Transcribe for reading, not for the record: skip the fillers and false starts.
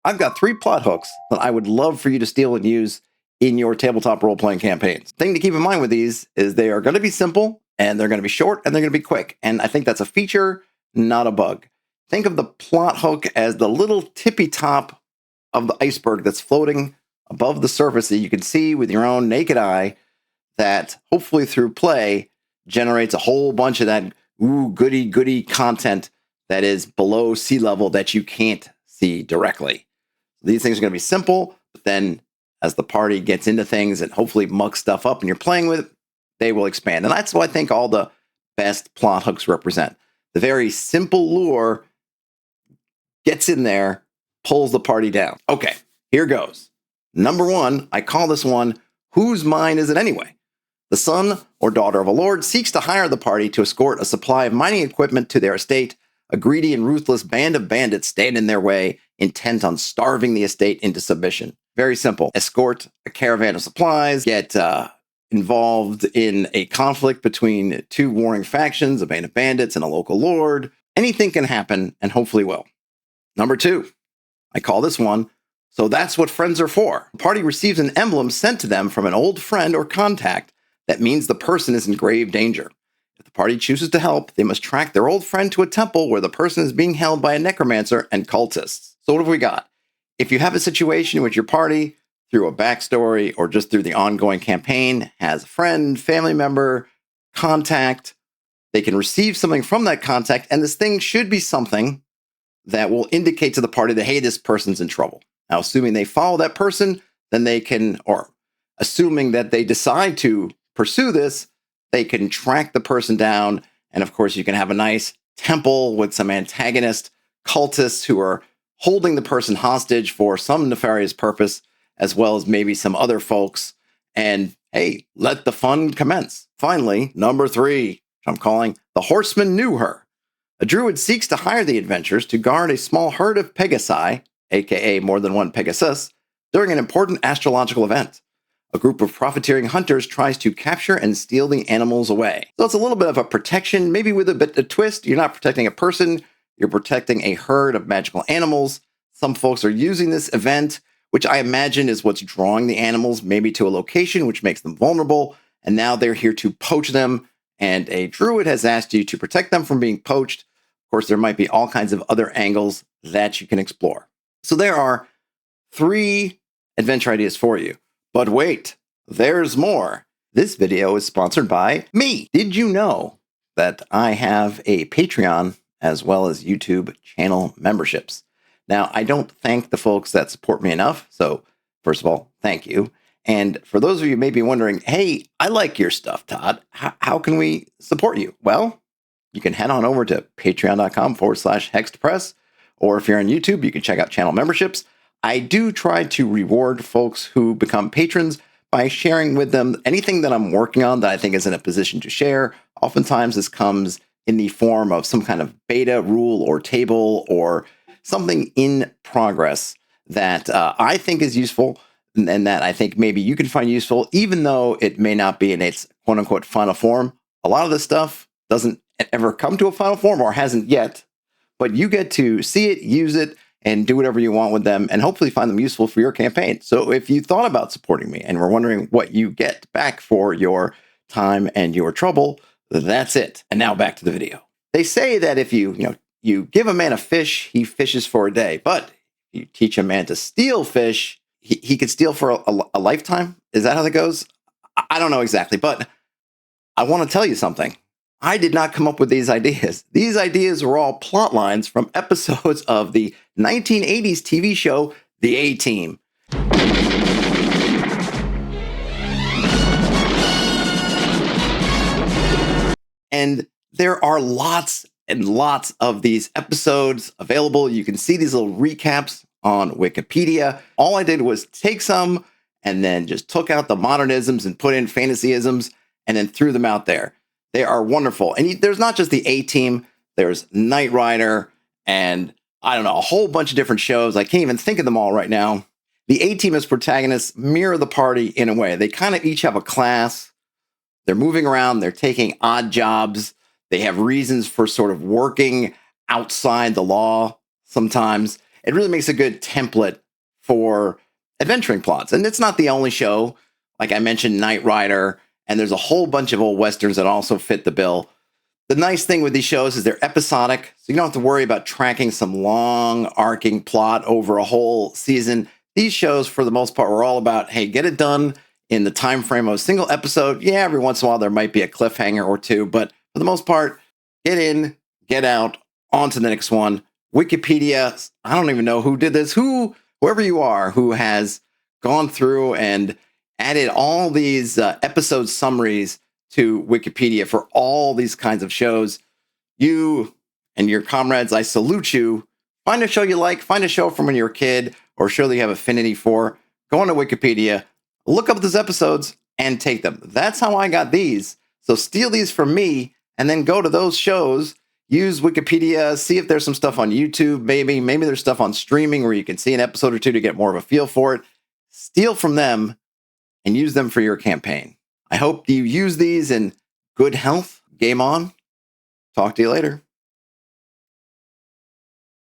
I've got 3 plot hooks that I would love for you to steal and use in your tabletop role-playing campaigns. Thing to keep in mind with these is they are going to be simple, and they're going to be short, and they're going to be quick. And I think that's a feature, not a bug. Think of the plot hook as the little tippy top of the iceberg that's floating above the surface that you can see with your own naked eye, that hopefully through play generates a whole bunch of that goody content that is below sea level that you can't see directly. These things are going to be simple, but then as the party gets into things and hopefully mucks stuff up and you're playing with it, they will expand. And that's what I think all the best plot hooks represent. The very simple lure gets in there, pulls the party down. Okay, here goes. Number 1, I call this one, Whose Mine Is It Anyway? The son or daughter of a lord seeks to hire the party to escort a supply of mining equipment to their estate. A greedy and ruthless band of bandits stand in their way, intent on starving the estate into submission. Very simple. Escort a caravan of supplies, get involved in a conflict between 2 warring factions, a band of bandits and a local lord. Anything can happen, and hopefully will. Number 2, I call this one, So That's What Friends Are For. The party receives an emblem sent to them from an old friend or contact that means the person is in grave danger. If the party chooses to help, they must track their old friend to a temple where the person is being held by a necromancer and cultists. So what have we got? If you have a situation in which your party, through a backstory or just through the ongoing campaign, has a friend, family member, contact, they can receive something from that contact, and this thing should be something that will indicate to the party that, hey, this person's in trouble. Now, assuming they follow that person, then they can, or assuming that they decide to pursue this, they can track the person down. And of course, you can have a nice temple with some antagonist cultists who are holding the person hostage for some nefarious purpose, as well as maybe some other folks. And hey, let the fun commence. Finally, number 3, which I'm calling The Horseman Knew Her. A druid seeks to hire the adventurers to guard a small herd of Pegasi, aka more than one Pegasus, during an important astrological event. A group of profiteering hunters tries to capture and steal the animals away. So it's a little bit of a protection, maybe with a bit of twist. You're not protecting a person, you're protecting a herd of magical animals. Some folks are using this event, which I imagine is what's drawing the animals maybe to a location which makes them vulnerable, and now they're here to poach them, and a druid has asked you to protect them from being poached. Of course, there might be all kinds of other angles that you can explore. So there are 3 adventure ideas for you. But wait, there's more. This video is sponsored by me. Did you know that I have a Patreon as well as YouTube channel memberships? Now, I don't thank the folks that support me enough. So first of all, thank you. And for those of you who may be wondering, hey, I like your stuff, Todd. How can we support you? Well, you can head on over to patreon.com/Hexed Press. Or if you're on YouTube, you can check out channel memberships. I do try to reward folks who become patrons by sharing with them anything that I'm working on that I think is in a position to share. Oftentimes this comes in the form of some kind of beta rule or table or something in progress that I think is useful and that I think maybe you can find useful, even though it may not be in its quote unquote final form. A lot of this stuff doesn't ever come to a final form or hasn't yet, but you get to see it, use it, and do whatever you want with them, and hopefully find them useful for your campaign. So if you thought about supporting me and were wondering what you get back for your time and your trouble, that's it. And now back to the video. They say that if you give a man a fish, he fishes for a day. But you teach a man to steal fish, he could steal for a lifetime. Is that how that goes? I don't know exactly, but I want to tell you something. I did not come up with these ideas. These ideas were all plot lines from episodes of the 1980s TV show, The A-Team. And there are lots and lots of these episodes available. You can see these little recaps on Wikipedia. All I did was take some and then just took out the modernisms and put in fantasyisms and then threw them out there. They are wonderful. And there's not just the A-Team. There's Knight Rider and, I don't know, a whole bunch of different shows. I can't even think of them all right now. The A-Team as protagonists mirror the party in a way. They kind of each have a class. They're moving around. They're taking odd jobs. They have reasons for sort of working outside the law sometimes. it really makes a good template for adventuring plots. And it's not the only show. Like I mentioned, Knight Rider, and there's a whole bunch of old westerns that also fit the bill. The nice thing with these shows is they're episodic, so you don't have to worry about tracking some long arcing plot over a whole season. These shows, for the most part, were all about, hey, get it done in the time frame of a single episode. Yeah, every once in a while there might be a cliffhanger or two, but for the most part, get in, get out, on to the next one. Wikipedia, I don't even know who did this. Whoever you are who has gone through and added all these episode summaries to Wikipedia for all these kinds of shows. You and your comrades, I salute you. Find a show you like, find a show from when you were a kid, or a show that you have affinity for. Go on to Wikipedia, look up those episodes, and take them. That's how I got these. So steal these from me, and then go to those shows. Use Wikipedia, see if there's some stuff on YouTube, maybe there's stuff on streaming where you can see an episode or two to get more of a feel for it. Steal from them and use them for your campaign. I hope you use these in good health. Game on. Talk to you later.